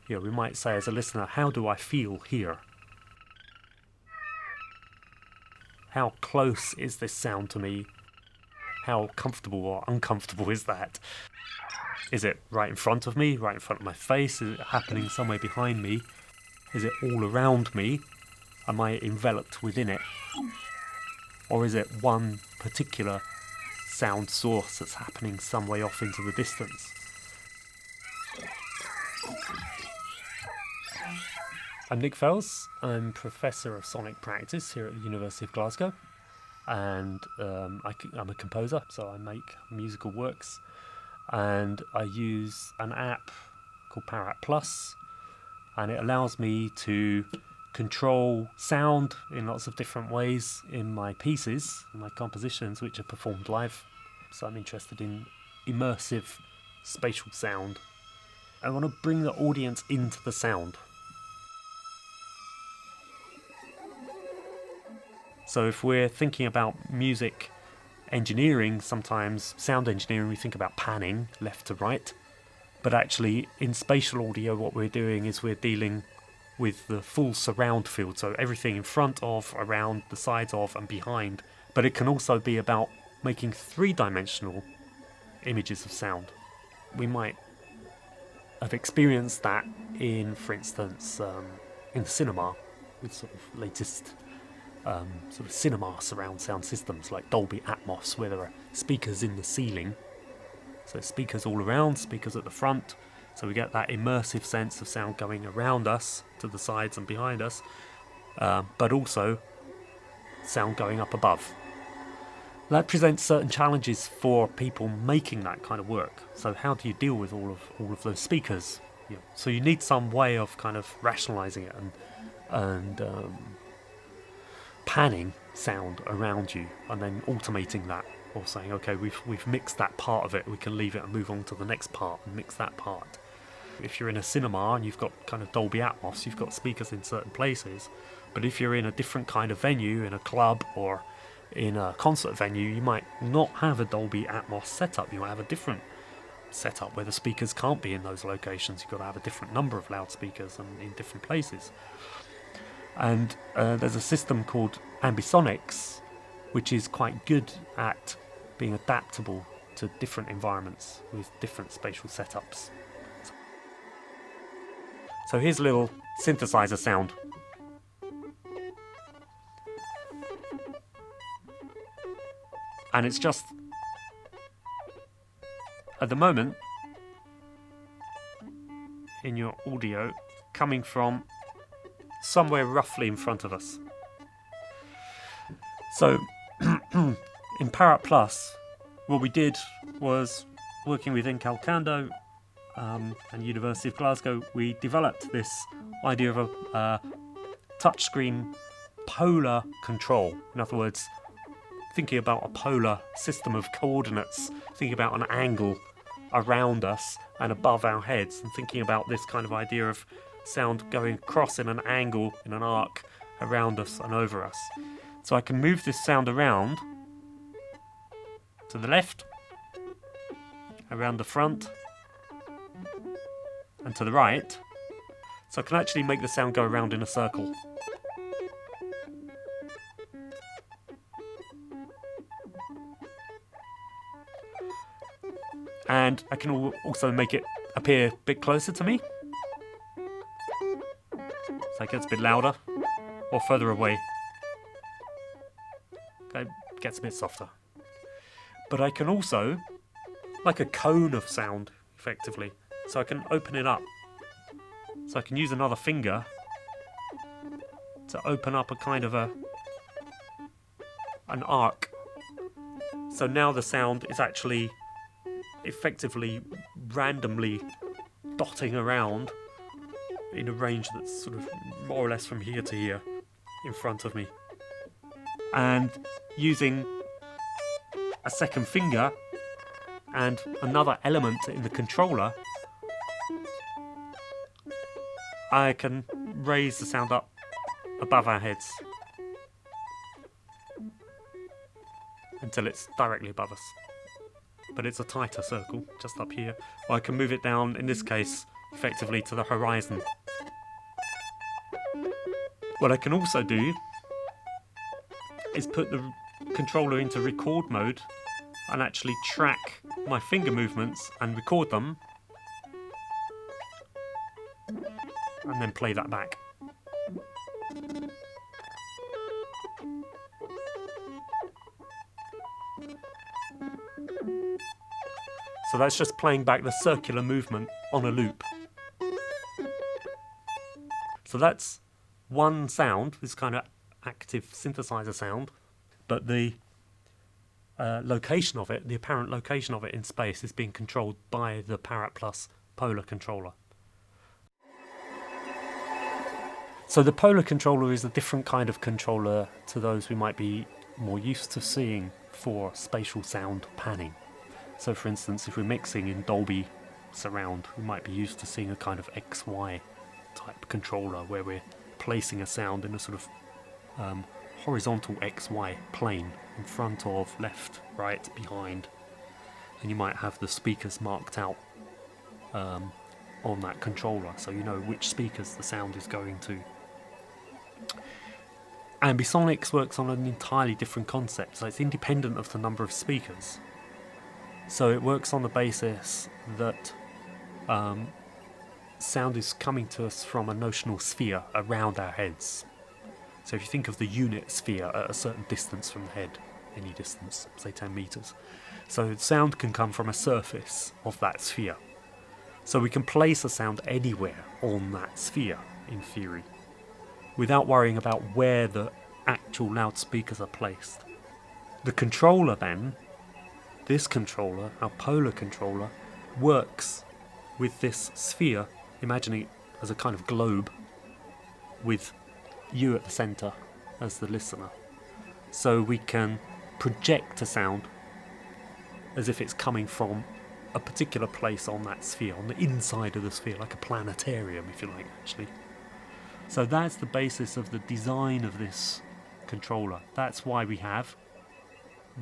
We might say as a listener, how do I feel here? How close is this sound to me? How comfortable or uncomfortable is that? Is it right in front of me, right in front of my face? Is it happening somewhere behind me? Is it all around me? Am I enveloped within it? Or is it one particular sound source that's happening some way off into the distance? I'm Nick Fells. I'm Professor of Sonic Practice here at the University of Glasgow, and I'm a composer, so I make musical works, and I use an app called Parat Plus, and it allows me to control sound in lots of different ways in my pieces, in my compositions, which are performed live. So I'm interested in immersive spatial sound. I want to bring the audience into the sound. So if we're thinking about music engineering, sometimes sound engineering, we think about panning left to right. But actually in spatial audio, what we're doing is we're dealing with the full surround field. So everything in front of, around, the sides of and behind. But it can also be about making three-dimensional images of sound. We might have experienced that in, for instance, in the cinema with sort of latest sort of cinema surround sound systems like Dolby Atmos, where there are speakers in the ceiling. So speakers all around, speakers at the front. So we get that immersive sense of sound going around us, to the sides and behind us, but also sound going up above. That presents certain challenges for people making that kind of work. So how do you deal with all of those speakers? So you need some way of kind of rationalizing it and panning sound around you, and then automating that, or saying, okay, we've mixed that part of it, we can leave it and move on to the next part and mix that part. If you're in a cinema and you've got kind of Dolby Atmos, you've got speakers in certain places, but if you're in a different kind of venue, in a club or in a concert venue, you might not have a Dolby Atmos setup. You might have a different setup where the speakers can't be in those locations. You've got to have a different number of loudspeakers and in different places. And there's a system called ambisonics, which is quite good at being adaptable to different environments with different spatial setups. So here's a little synthesizer sound. And it's just, at the moment, in your audio, coming from somewhere roughly in front of us. So in Parat Plus, what we did was, working with Calcando and University of Glasgow, we developed this idea of a touchscreen polar control. In other words, thinking about a polar system of coordinates, thinking about an angle around us and above our heads, and thinking about this kind of idea of sound going across in an angle, in an arc, around us and over us. So I can move this sound around to the left, around the front, and to the right. So I can actually make the sound go around in a circle. And I can also make it appear a bit closer to me. So it gets a bit louder, or further away. Okay, gets a bit softer. But I can also, like a cone of sound, effectively. So I can open it up. So I can use another finger to open up a kind of an arc. So now the sound is actually effectively randomly dotting around in a range that's sort of more or less from here to here in front of me. And using a second finger and another element in the controller, I can raise the sound up above our heads until it's directly above us. But it's a tighter circle, just up here. Or I can move it down, in this case, effectively to the horizon. What I can also do is put the controller into record mode and actually track my finger movements and record them, and then play that back. So that's just playing back the circular movement on a loop. So that's one sound, this kind of active synthesizer sound, but the location of it, the apparent location of it in space, is being controlled by the Parat Plus polar controller. So the polar controller is a different kind of controller to those we might be more used to seeing for spatial sound panning. So for instance, if we're mixing in Dolby Surround, we might be used to seeing a kind of XY type controller where we're placing a sound in a sort of horizontal XY plane in front of, left, right, behind, and you might have the speakers marked out on that controller, so you know which speakers the sound is going to. Ambisonics works on an entirely different concept, so it's independent of the number of speakers. So it works on the basis that sound is coming to us from a notional sphere around our heads. So if you think of the unit sphere at a certain distance from the head, any distance, say 10 meters, so sound can come from a surface of that sphere. So we can place a sound anywhere on that sphere, in theory, without worrying about where the actual loudspeakers are placed. The controller then, this controller, our polar controller, works with this sphere, imagining it as a kind of globe, with you at the centre as the listener. So we can project a sound as if it's coming from a particular place on that sphere, on the inside of the sphere, like a planetarium, if you like, actually. So that's the basis of the design of this controller. That's why we have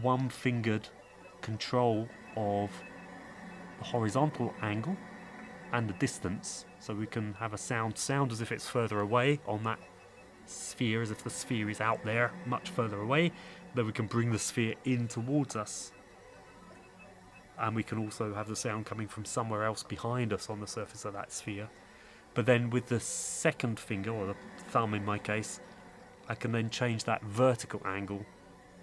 one-fingered control of the horizontal angle and the distance, so we can have a sound as if it's further away on that sphere, as if the sphere is out there much further away. Then we can bring the sphere in towards us, and we can also have the sound coming from somewhere else behind us on the surface of that sphere. But then with the second finger, or the thumb in my case, I can then change that vertical angle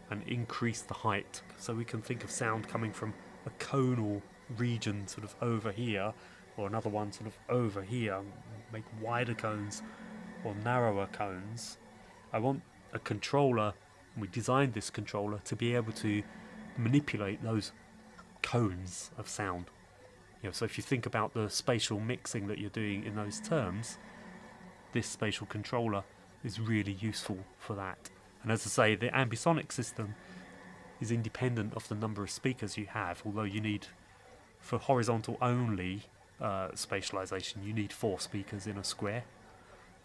and increase the height, so we can think of sound coming from a conal region sort of over here, or another one sort of over here, make wider cones or narrower cones. I want a controller, and we designed this controller to be able to manipulate those cones of sound. You know, so if you think about the spatial mixing that you're doing in those terms, this spatial controller is really useful for that. And as I say, the ambisonic system is independent of the number of speakers you have, although you need, for horizontal only spatialization, you need 4 speakers in a square,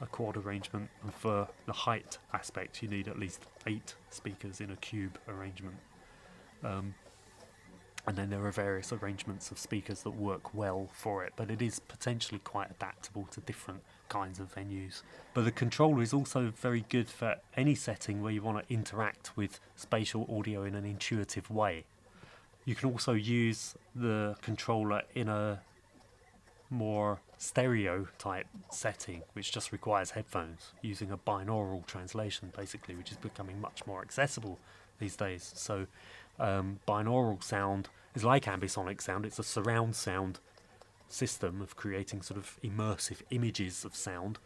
a quad arrangement, and for the height aspect you need at least 8 speakers in a cube arrangement. And then there are various arrangements of speakers that work well for it, but it is potentially quite adaptable to different kinds of venues. But the controller is also very good for any setting where you want to interact with spatial audio in an intuitive way. You can also use the controller in a more stereo type setting, which just requires headphones, using a binaural translation basically, which is becoming much more accessible these days. So binaural sound is like ambisonic sound. It's a surround sound system of creating sort of immersive images of sound,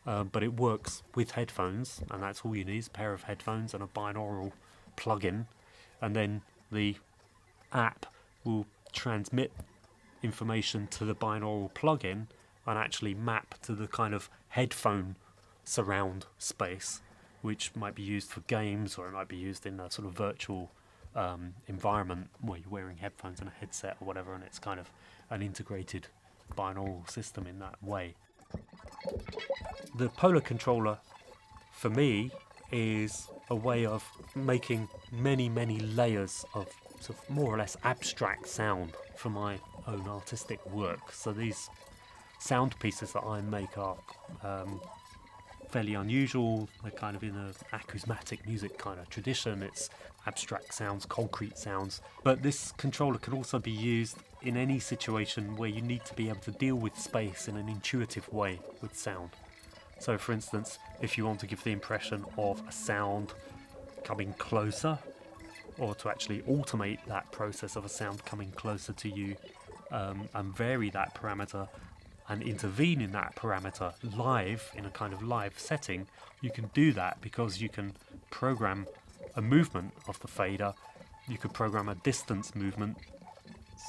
but it works with headphones, and that's all you need, is a pair of headphones and a binaural plug-in, and then the app will transmit information to the binaural plug-in and actually map to the kind of headphone surround space, which might be used for games, or it might be used in a sort of virtual environment where you're wearing headphones and a headset or whatever, and it's kind of an integrated binaural system in that way. The polar controller for me is a way of making many layers of sort of more or less abstract sound for my own artistic work. So these sound pieces that I make are fairly unusual. They're kind of in a acousmatic music kind of tradition. It's abstract sounds, concrete sounds. But this controller can also be used in any situation where you need to be able to deal with space in an intuitive way with sound. So for instance, if you want to give the impression of a sound coming closer, or to actually automate that process of a sound coming closer to you, and vary that parameter and intervene in that parameter live, in a kind of live setting, you can do that because you can program a movement of the fader. You could program a distance movement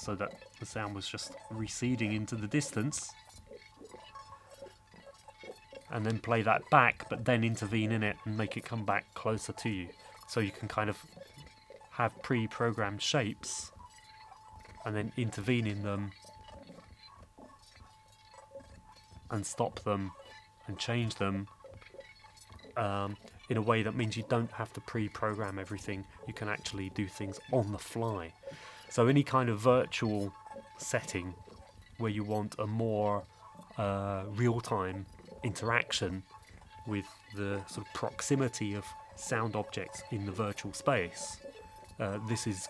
so that the sound was just receding into the distance, and then play that back, but then intervene in it and make it come back closer to you. So you can kind of have pre-programmed shapes and then intervene in them and stop them and change them in a way that means you don't have to pre-program everything. You can actually do things on the fly. So any kind of virtual setting where you want a more real-time interaction with the sort of proximity of sound objects in the virtual space, this is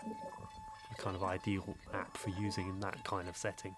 a kind of ideal app for using in that kind of setting.